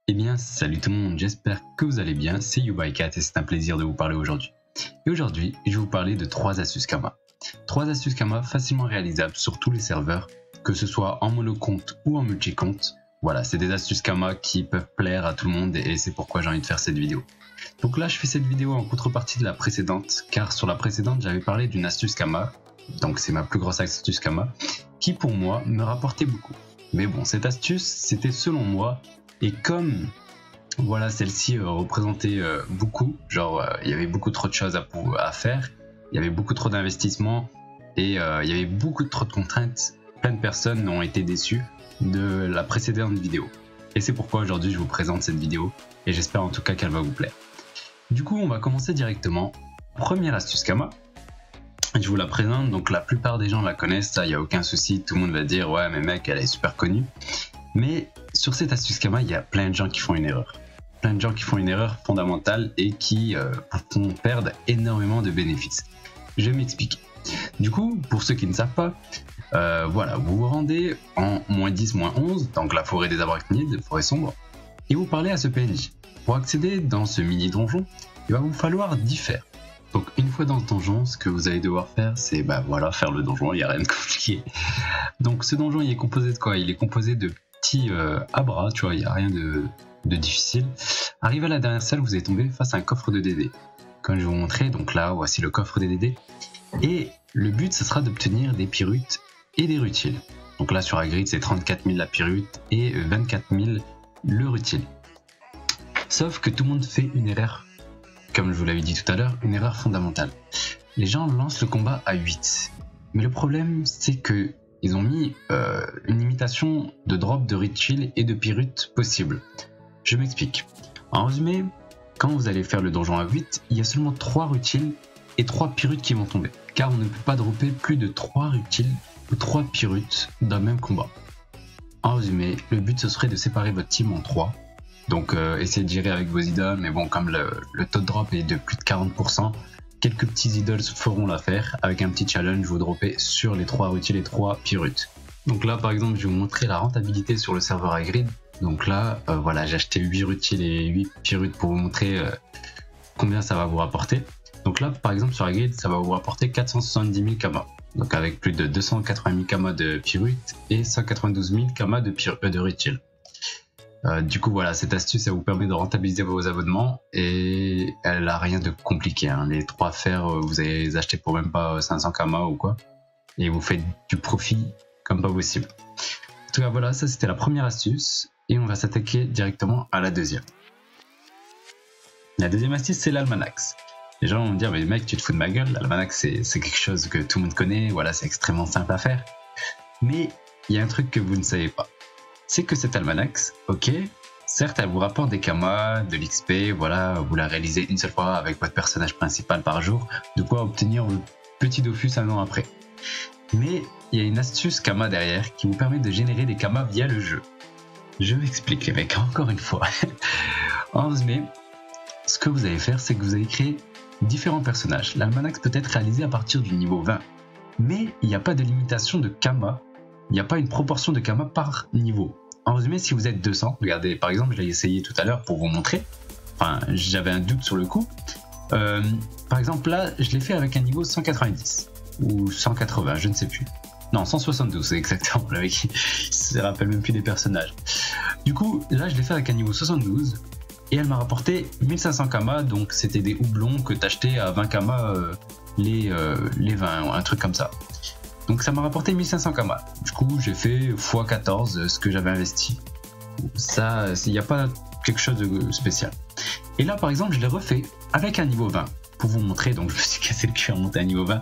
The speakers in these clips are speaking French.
Eh bien, salut tout le monde, j'espère que vous allez bien, c'est YouByCat et c'est un plaisir de vous parler aujourd'hui. Et aujourd'hui, je vais vous parler de 3 astuces Kama. 3 astuces Kama facilement réalisables sur tous les serveurs, que ce soit en monocompte ou en multicompte. Voilà, c'est des astuces Kama qui peuvent plaire à tout le monde et c'est pourquoi j'ai envie de faire cette vidéo. Donc là, je fais cette vidéo en contrepartie de la précédente, car sur la précédente, j'avais parlé d'une astuce Kama, donc c'est ma plus grosse astuce Kama, qui pour moi me rapportait beaucoup. Mais bon, cette astuce, c'était selon moi. Et comme voilà, celle-ci représentait beaucoup, genre il y avait beaucoup trop de choses à faire, il y avait beaucoup trop d'investissements et il y avait beaucoup trop de contraintes, plein de personnes ont été déçues de la précédente vidéo. Et c'est pourquoi aujourd'hui je vous présente cette vidéo et j'espère en tout cas qu'elle va vous plaire. Du coup on va commencer directement. Première astuce Kama, je vous la présente, donc la plupart des gens la connaissent, ça il n'y a aucun souci, tout le monde va dire ouais mais mec elle est super connue. Mais sur cette astuce Kama, il y a plein de gens qui font une erreur. Plein de gens qui font une erreur fondamentale et qui font perdre énormément de bénéfices. Je vais m'expliquer. Du coup, pour ceux qui ne savent pas, voilà, vous vous rendez en -10, -11, donc la forêt des arachnides, forêt sombre, et vous parlez à ce PNJ. Pour accéder dans ce mini donjon, il va vous falloir 10 fers. Donc une fois dans le donjon, ce que vous allez devoir faire, c'est voilà, faire le donjon, il n'y a rien de compliqué. Donc ce donjon, il est composé de quoi? Il est composé de petits abras, tu vois, il n'y a rien de difficile. Arrivé à la dernière salle, vous allez tomber face à un coffre de DD. Comme je vais vous montrer, donc là, voici le coffre des DD. Et le but, ce sera d'obtenir des pyrrhutes et des rutiles. Donc là, sur la grille, c'est 34 000 la pyrrhute et 24 000 le rutile. Sauf que tout le monde fait une erreur, comme je vous l'avais dit tout à l'heure, une erreur fondamentale. Les gens lancent le combat à 8. Mais le problème, c'est que ils ont mis une limitation de drop de rutile et de pyrrhute possible. Je m'explique. En résumé, quand vous allez faire le donjon à 8, il y a seulement 3 rutiles et 3 pyrrhutes qui vont tomber. Car on ne peut pas dropper plus de 3 rutiles ou 3 pyrrhutes dans le même combat. En résumé, le but ce serait de séparer votre team en 3. Donc essayez de gérer avec vos idoles, mais bon, comme le taux de drop est de plus de 40%, quelques petits idoles feront l'affaire. Avec un petit challenge, vous droppez sur les 3 rutiles et 3 pyrrhutes. Donc là, par exemple, je vais vous montrer la rentabilité sur le serveur Hagrid. Donc là, voilà, j'ai acheté 8 rutiles et 8 pyrrhutes pour vous montrer combien ça va vous rapporter. Donc là, par exemple, sur Hagrid, ça va vous rapporter 470 000 Kama. Donc avec plus de 280 000 Kama de pyrrhutes et 192 000 Kama de rutiles. Du coup voilà, cette astuce ça vous permet de rentabiliser vos abonnements et elle a rien de compliqué, hein. Les 3 fers vous allez les acheter pour même pas 500 Kama ou quoi et vous faites du profit comme pas possible. En tout cas voilà, ça c'était la première astuce et on va s'attaquer directement à la deuxième. La deuxième astuce c'est l'almanax. Les gens vont me dire mais mec tu te fous de ma gueule, l'almanax c'est quelque chose que tout le monde connaît, voilà, c'est extrêmement simple à faire. Mais il y a un truc que vous ne savez pas. C'est que cette almanax, ok, certes elle vous rapporte des Kama, de l'XP, voilà, vous la réalisez une seule fois avec votre personnage principal par jour, de quoi obtenir le petit Dofus un an après. Mais il y a une astuce Kama derrière qui vous permet de générer des Kama via le jeu. Je m'explique les mecs, encore une fois. En résumé, ce que vous allez faire, c'est que vous allez créer différents personnages. L'almanax peut être réalisé à partir du niveau 20, mais il n'y a pas de limitation de Kama. Il n'y a pas une proportion de Kama par niveau. En résumé, si vous êtes 200, regardez, par exemple, je l'ai essayé tout à l'heure pour vous montrer. Enfin, j'avais un doute sur le coup. Par exemple, là, je l'ai fait avec un niveau 190 ou 180, je ne sais plus. Non, 172, c'est exactement. Le mec, il se rappelle même plus des personnages. Du coup, là, je l'ai fait avec un niveau 72 et elle m'a rapporté 1500 Kama, donc c'était des houblons que t'achetais à 20 Kama les 20, un truc comme ça. Donc ça m'a rapporté 1500 Kama. Du coup, j'ai fait x14 ce que j'avais investi. Ça, il n'y a pas quelque chose de spécial. Et là, par exemple, je l'ai refait avec un niveau 20 pour vous montrer. Donc, je me suis cassé le cul à monter à niveau 20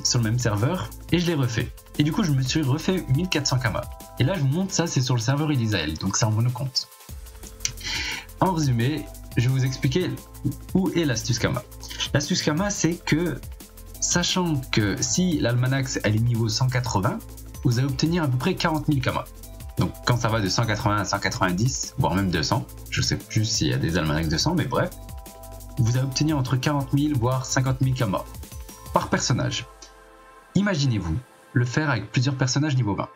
sur le même serveur et je l'ai refait. Et du coup, je me suis refait 1400 Kama. Et là, je vous montre ça, c'est sur le serveur Elisael, donc c'est en monocompte. En résumé, je vais vous expliquer où est l'astuce Kama. L'astuce Kama, c'est que sachant que si l'almanax elle est niveau 180, vous allez obtenir à peu près 40 000 Kama. Donc quand ça va de 180 à 190, voire même 200, je sais plus s'il y a des almanax 200, mais bref, vous allez obtenir entre 40 000 voire 50 000 Kama par personnage. Imaginez-vous le faire avec plusieurs personnages niveau 20.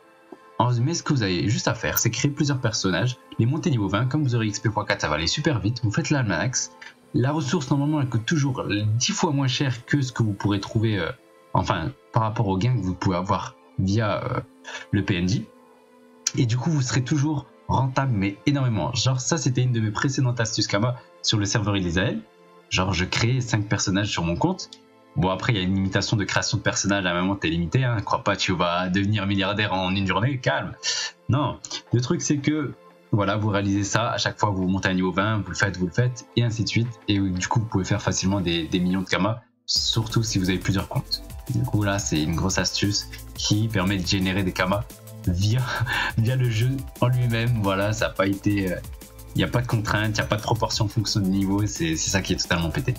En résumé, ce que vous avez juste à faire, c'est créer plusieurs personnages, les monter niveau 20, comme vous aurez XP x4, ça va aller super vite, vous faites l'almanax. La ressource, normalement, elle coûte toujours 10 fois moins cher que ce que vous pourrez trouver, enfin, par rapport au gain que vous pouvez avoir via le PNJ. Et du coup, vous serez toujours rentable, mais énormément. Genre, ça, c'était une de mes précédentes astuces Kama sur le serveur Elisael. Genre, je créais 5 personnages sur mon compte. Bon, après, il y a une limitation de création de personnages. À un moment, t'es limité. Hein. Crois pas, tu vas devenir milliardaire en une journée. Calme. Non. Le truc, c'est que, voilà, vous réalisez ça. À chaque fois, vous montez à niveau 20, vous le faites, et ainsi de suite. Et du coup, vous pouvez faire facilement des millions de Kama, surtout si vous avez plusieurs comptes. Du coup, là, c'est une grosse astuce qui permet de générer des Kama via le jeu en lui-même. Voilà, ça n'a pas été... Il n'y a pas de contrainte, il n'y a pas de proportion en fonction du niveau, c'est ça qui est totalement pété.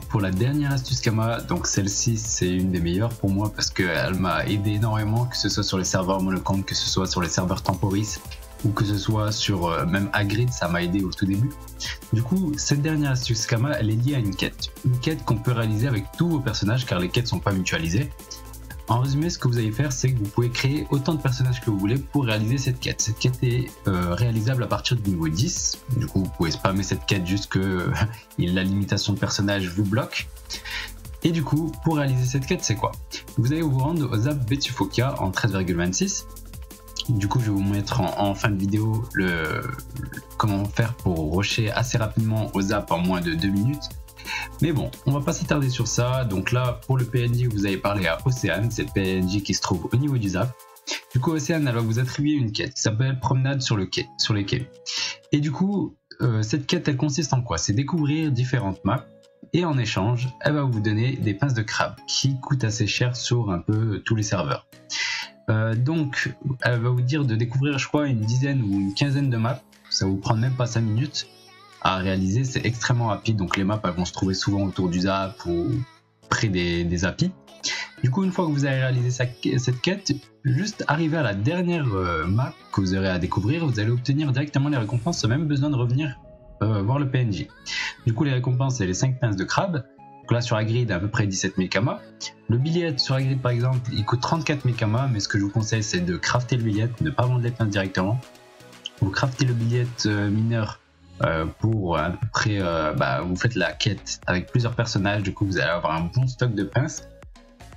Pour la dernière astuce Kama, donc celle-ci c'est une des meilleures pour moi parce qu'elle m'a aidé énormément, que ce soit sur les serveurs monocompte, que ce soit sur les serveurs Temporis ou que ce soit sur même Hagrid, ça m'a aidé au tout début. Du coup, cette dernière astuce Kama, elle est liée à une quête qu'on peut réaliser avec tous vos personnages car les quêtes sont pas mutualisées. En résumé, ce que vous allez faire, c'est que vous pouvez créer autant de personnages que vous voulez pour réaliser cette quête. Cette quête est réalisable à partir du niveau 10. Du coup, vous pouvez spammer cette quête jusque la limitation de personnages vous bloque. Et du coup, pour réaliser cette quête, c'est quoi? Vous allez vous rendre au Zap Vetufokia en 13,26. Du coup, je vais vous mettre en fin de vidéo comment faire pour rusher assez rapidement au Zap en moins de 2 minutes. Mais bon, on va pas s'attarder sur ça. Donc là, pour le PNJ, vous avez parlé à Océane, c'est le PNJ qui se trouve au niveau du Zap. Du coup, Océane, elle va vous attribuer une quête qui s'appelle Promenade sur les quais. Et du coup, cette quête, elle consiste en quoi? C'est découvrir différentes maps. Et en échange, elle va vous donner des pinces de crabe qui coûtent assez cher sur un peu tous les serveurs. Donc, elle va vous dire de découvrir, je crois, une dizaine ou une quinzaine de maps. Ça vous prend même pas 5 minutes. À réaliser, c'est extrêmement rapide, donc les maps elles vont se trouver souvent autour du Zap ou près des API. Du coup, une fois que vous avez réalisé cette quête, juste arriver à la dernière map que vous aurez à découvrir, vous allez obtenir directement les récompenses sans même besoin de revenir voir le PNJ. Du coup, les récompenses, c'est les 5 pinces de crabe. Donc là, sur Hagrid, à peu près 17 000 Kama. Le billet sur Hagrid, par exemple, il coûte 34 000 Kama, mais ce que je vous conseille, c'est de crafter le billet, ne pas vendre les pinces directement. Vous craftez le billet mineur pour à peu près, vous faites la quête avec plusieurs personnages, du coup vous allez avoir un bon stock de pinces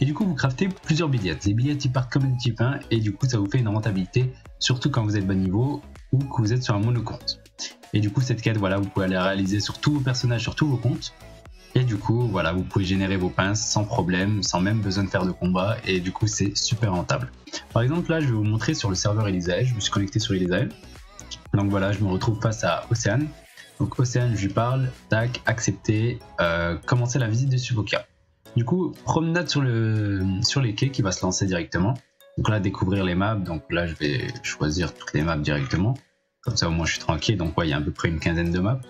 et du coup vous craftez plusieurs billets. Les billets ils partent comme un petit pain et du coup ça vous fait une rentabilité, surtout quand vous êtes bas niveau ou que vous êtes sur un monocompte. Et du coup cette quête, voilà, vous pouvez aller réaliser sur tous vos personnages, sur tous vos comptes. Et du coup voilà, vous pouvez générer vos pinces sans problème, sans même besoin de faire de combat, et du coup c'est super rentable. Par exemple là je vais vous montrer sur le serveur Elisael, je me suis connecté sur Elisael. Donc voilà, je me retrouve face à Océane. Donc Océane, je lui parle, tac, accepter, commencer la visite de Suvokia. Du coup, promenade sur les quais qui va se lancer directement. Donc là, découvrir les maps. Donc là, je vais choisir toutes les maps directement. Comme ça, au moins, je suis tranquille. Donc ouais, il y a à peu près une quinzaine de maps.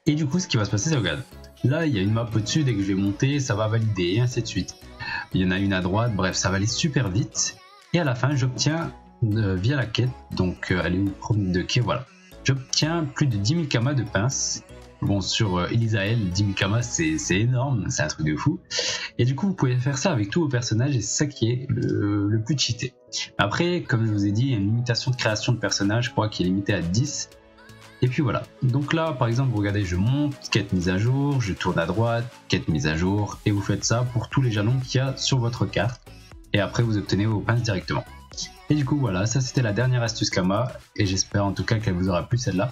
Et du coup, ce qui va se passer, c'est regarde. Là, il y a une map au-dessus. Dès que je vais monter, ça va valider et ainsi de suite. Il y en a une à droite. Bref, ça va aller super vite. Et à la fin, j'obtiens via la quête, donc aller au promenade de quai, voilà. J'obtiens plus de 10 000 Kama de pinces. Bon, sur Elisael, 10 000 Kama, c'est énorme, c'est un truc de fou. Et du coup, vous pouvez faire ça avec tous vos personnages et c'est ça qui est le plus cheaté. Après, comme je vous ai dit, il y a une limitation de création de personnages, je crois, qui est limitée à 10. Et puis voilà. Donc là, par exemple, vous regardez, je monte, quête mise à jour, je tourne à droite, quête mise à jour, et vous faites ça pour tous les jalons qu'il y a sur votre carte. Et après, vous obtenez vos pinces directement. Et du coup voilà, ça c'était la dernière astuce Kama et j'espère en tout cas qu'elle vous aura plu celle-là.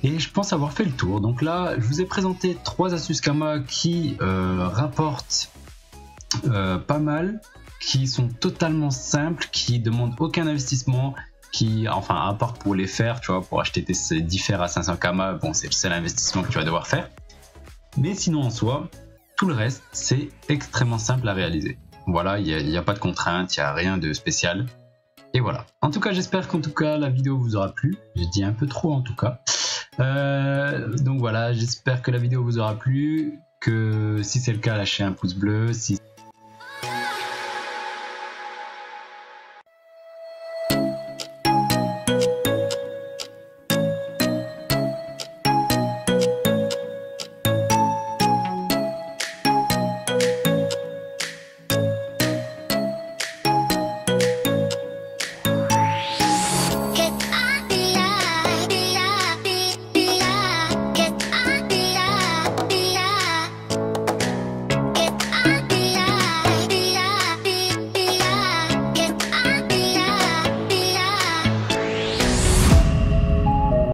Et je pense avoir fait le tour. Donc là, je vous ai présenté 3 astuces Kama qui rapportent pas mal, qui sont totalement simples, qui demandent aucun investissement, qui, enfin à part pour les faire, tu vois, pour acheter tes 10 fers à 500 Kama, bon c'est le seul investissement que tu vas devoir faire. Mais sinon en soi, tout le reste c'est extrêmement simple à réaliser. Voilà, il n'y a pas de contraintes, il n'y a rien de spécial. Et voilà. En tout cas, j'espère qu'en tout cas la vidéo vous aura plu. J'ai dit un peu trop en tout cas. Donc voilà, j'espère que la vidéo vous aura plu. Que si c'est le cas, lâchez un pouce bleu. Si